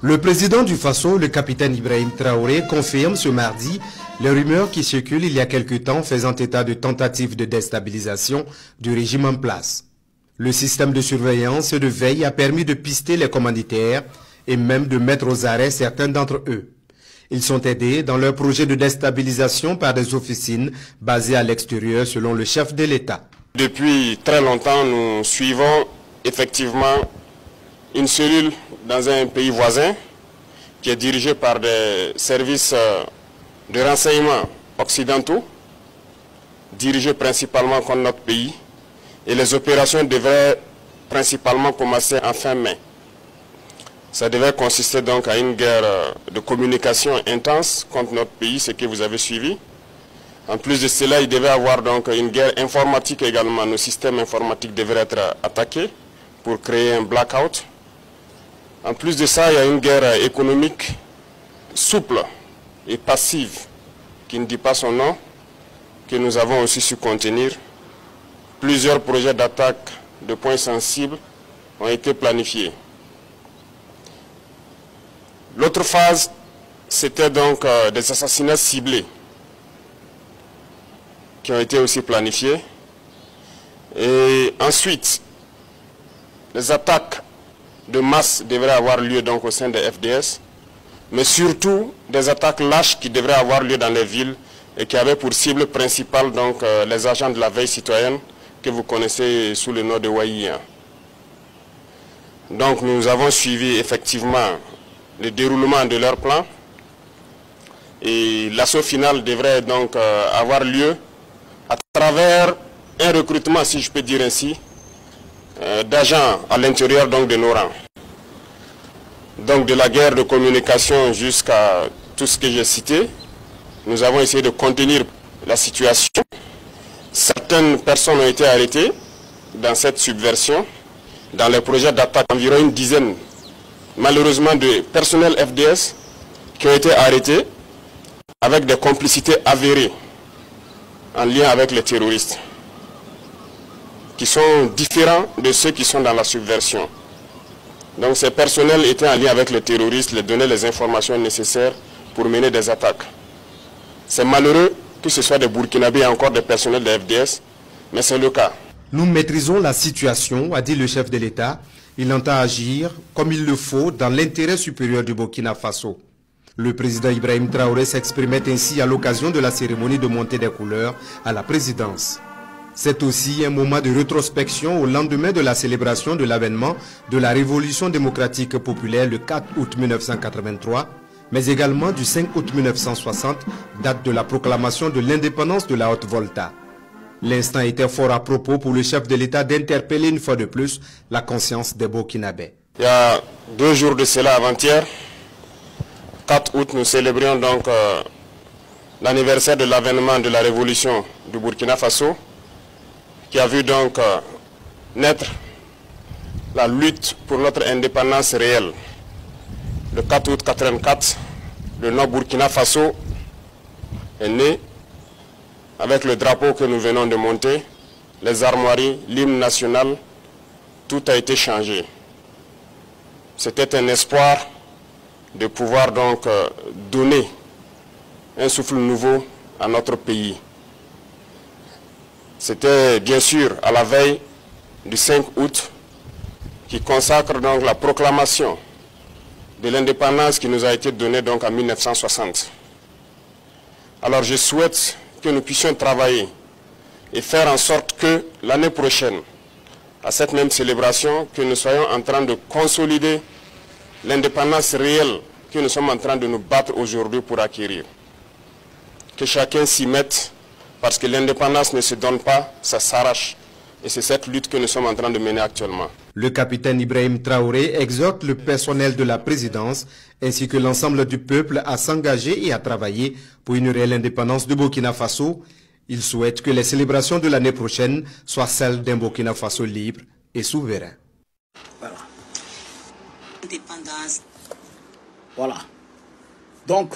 Le président du Faso, le capitaine Ibrahim Traoré, confirme ce mardi les rumeurs qui circulent il y a quelque temps faisant état de tentatives de déstabilisation du régime en place. Le système de surveillance et de veille a permis de pister les commanditaires et même de mettre aux arrêts certains d'entre eux. Ils sont aidés dans leur projet de déstabilisation par des officines basées à l'extérieur selon le chef de l'État. Depuis très longtemps, nous suivons effectivement une cellule dans un pays voisin qui est dirigée par des services de renseignement occidentaux, dirigés principalement contre notre pays, et les opérations devraient principalement commencer en fin mai. Ça devait consister donc à une guerre de communication intense contre notre pays, ce que vous avez suivi. En plus de cela, il devait y avoir donc une guerre informatique également. Nos systèmes informatiques devraient être attaqués pour créer un blackout. En plus de ça, il y a une guerre économique souple et passive, qui ne dit pas son nom, que nous avons aussi su contenir. Plusieurs projets d'attaque de points sensibles ont été planifiés. L'autre phase, c'était donc des assassinats ciblés qui ont été aussi planifiés. Et ensuite, les attaques de masse devraient avoir lieu donc au sein des FDS, mais surtout des attaques lâches qui devraient avoir lieu dans les villes et qui avaient pour cible principale donc les agents de la veille citoyenne que vous connaissez sous le nom de Waïa. Donc nous avons suivi effectivement le déroulement de leur plan et l'assaut final devrait donc avoir lieu à travers un recrutement, si je peux dire ainsi, d'agents à l'intérieur donc de nos rangs. Donc de la guerre de communication jusqu'à tout ce que j'ai cité, nous avons essayé de contenir la situation. Certaines personnes ont été arrêtées dans cette subversion, dans les projets d'attaque, environ une dizaine, malheureusement, de personnels FDS qui ont été arrêtés avec des complicités avérées en lien avec les terroristes, qui sont différents de ceux qui sont dans la subversion. Donc ces personnels étaient en lien avec les terroristes, les donnaient les informations nécessaires pour mener des attaques. C'est malheureux que ce soit des Burkinabés et encore des personnels de FDS, mais c'est le cas. Nous maîtrisons la situation, a dit le chef de l'État. Il entend agir comme il le faut dans l'intérêt supérieur du Burkina Faso. Le président Ibrahim Traoré s'exprimait ainsi à l'occasion de la cérémonie de montée des couleurs à la présidence. C'est aussi un moment de rétrospection au lendemain de la célébration de l'avènement de la Révolution démocratique populaire le 4 août 1983, mais également du 5 août 1960, date de la proclamation de l'indépendance de la Haute-Volta. L'instant était fort à propos pour le chef de l'État d'interpeller une fois de plus la conscience des Burkinabés. Il y a 2 jours de cela, avant-hier, 4 août, nous célébrions donc l'anniversaire de l'avènement de la Révolution du Burkina Faso, qui a vu donc naître la lutte pour notre indépendance réelle. Le 4 août 1984, le nom Burkina Faso est né avec le drapeau que nous venons de monter, les armoiries, l'hymne national, tout a été changé. C'était un espoir de pouvoir donc donner un souffle nouveau à notre pays. C'était bien sûr à la veille du 5 août qui consacre donc la proclamation de l'indépendance qui nous a été donnée donc en 1960. Alors je souhaite que nous puissions travailler et faire en sorte que l'année prochaine, à cette même célébration, que nous soyons en train de consolider l'indépendance réelle que nous sommes en train de nous battre aujourd'hui pour acquérir. Que chacun s'y mette, parce que l'indépendance ne se donne pas, ça s'arrache. Et c'est cette lutte que nous sommes en train de mener actuellement. Le capitaine Ibrahim Traoré exhorte le personnel de la présidence ainsi que l'ensemble du peuple à s'engager et à travailler pour une réelle indépendance du Burkina Faso. Il souhaite que les célébrations de l'année prochaine soient celles d'un Burkina Faso libre et souverain. Voilà. Indépendance. Voilà. Donc,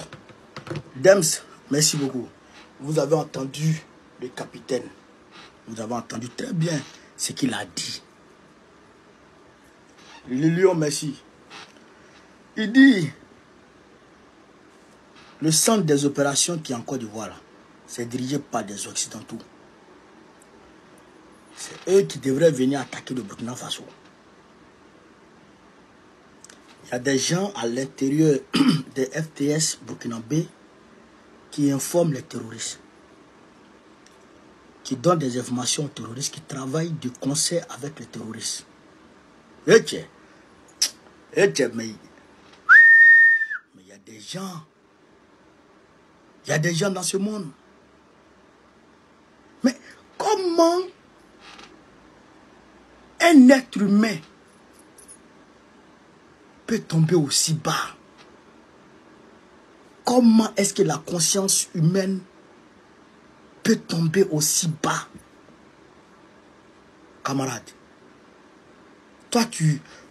Dems, merci beaucoup. Vous avez entendu le capitaine. Vous avez entendu très bien ce qu'il a dit. Le lion, merci. Il dit, le centre des opérations qui est en Côte d'Ivoire, c'est dirigé par des Occidentaux. C'est eux qui devraient venir attaquer le Burkina Faso. Il y a des gens à l'intérieur des FTS burkinabés qui informent les terroristes, qui donnent des informations aux terroristes, qui travaillent de concert avec les terroristes. Mais il y a des gens. Il y a des gens dans ce monde. Mais comment un être humain peut tomber aussi bas? Comment est-ce que la conscience humaine peut tomber aussi bas? Camarade, toi,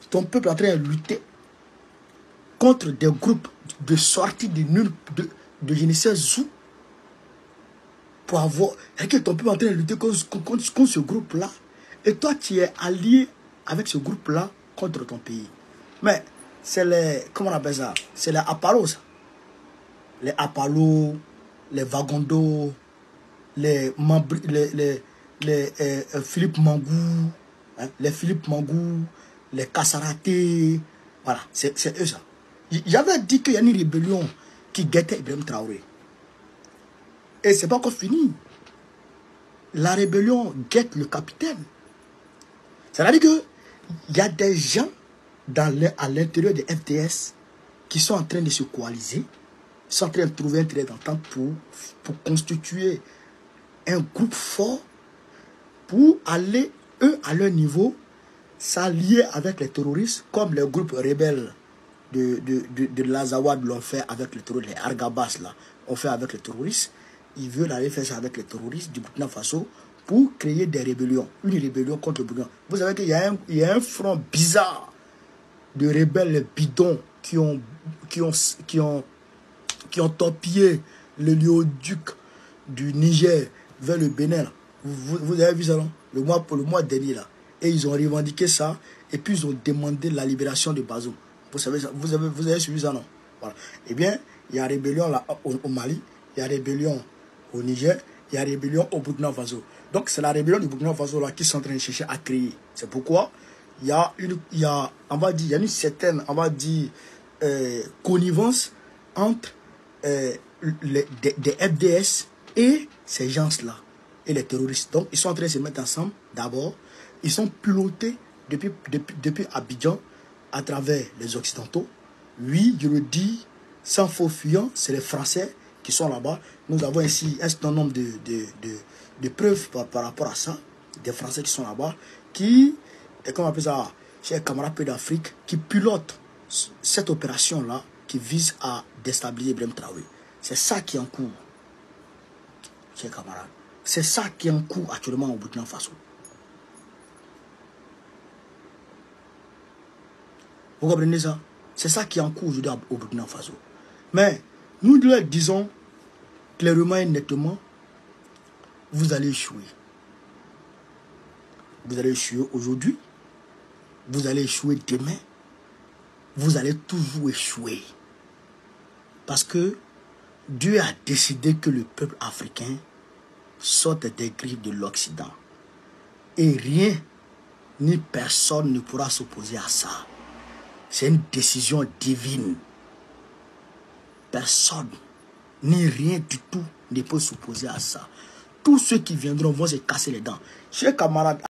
ton peuple est en train de lutter contre des groupes de sortie de nulle, de je ne sais où, pour avoir... Et que ton peuple est en train de lutter contre ce groupe-là. Et toi, tu es allié avec ce groupe-là contre ton pays. Mais c'est les... Comment on appelle ça? C'est les Appalos, ça. Les Appalos, les Vagondo, les Philippe Mangou, hein, les Philippe Mangou, les Kassaraté. Voilà, c'est eux, ça. J'avais dit qu'il y a une rébellion qui guettait Ibrahim Traoré. Et c'est pas encore fini. La rébellion guette le capitaine. C'est-à-dire qu'il y a des gens à l'intérieur des FDS qui sont en train de se coaliser, sont en train de trouver un trait d'entente pour constituer un groupe fort, pour aller, eux, à leur niveau, s'allier avec les terroristes, comme les groupes rebelles de l'Azawad l'ont fait avec les terroristes, les Argabas là, ont fait avec les terroristes. Ils veulent aller faire ça avec les terroristes du Burkina Faso pour créer des rébellions, une rébellion contre le Burkina. Vous savez qu'il y a un front bizarre de rebelles bidons qui ont torpillé le léoduc du Niger vers le Bénin. Vous avez vu ça, non? Le mois dernier là. Et ils ont revendiqué ça et puis ils ont demandé la libération de Bazoum. Vous savez ça, vous avez suivi ça, non? Voilà. Eh bien, il y a rébellion là au Mali, il y a rébellion au Niger, il y a rébellion au Burkina Faso. Donc c'est la rébellion du Burkina Faso là qui sont en train de chercher à créer. C'est pourquoi il y a une certaine, on va dire, connivence entre des FDS et ces gens-là, et les terroristes. Donc ils sont en train de se mettre ensemble d'abord. Ils sont pilotés depuis Abidjan à travers les Occidentaux. Oui, je le dis, sans faux fuyant, c'est les Français qui sont là-bas. Nous avons ici un certain nombre de preuves par rapport à ça. Des Français qui sont là-bas, qui, comment on appelle ça, chers camarades peu d'Afrique, qui pilotent cette opération-là, qui vise à déstabiliser Ibrahim Traoré. C'est ça qui est en cours, chers camarades. C'est ça qui est en cours actuellement au Burkina Faso. Vous comprenez ça? C'est ça qui est en cours aujourd'hui au Burkina Faso. Mais nous leur disons clairement et nettement, vous allez échouer. Vous allez échouer aujourd'hui. Vous allez échouer demain. Vous allez toujours échouer. Parce que Dieu a décidé que le peuple africain sorte des griffes de l'Occident. Et rien ni personne ne pourra s'opposer à ça. C'est une décision divine. Personne, ni rien du tout, ne peut s'opposer à ça. Tous ceux qui viendront vont se casser les dents. Chers camarades,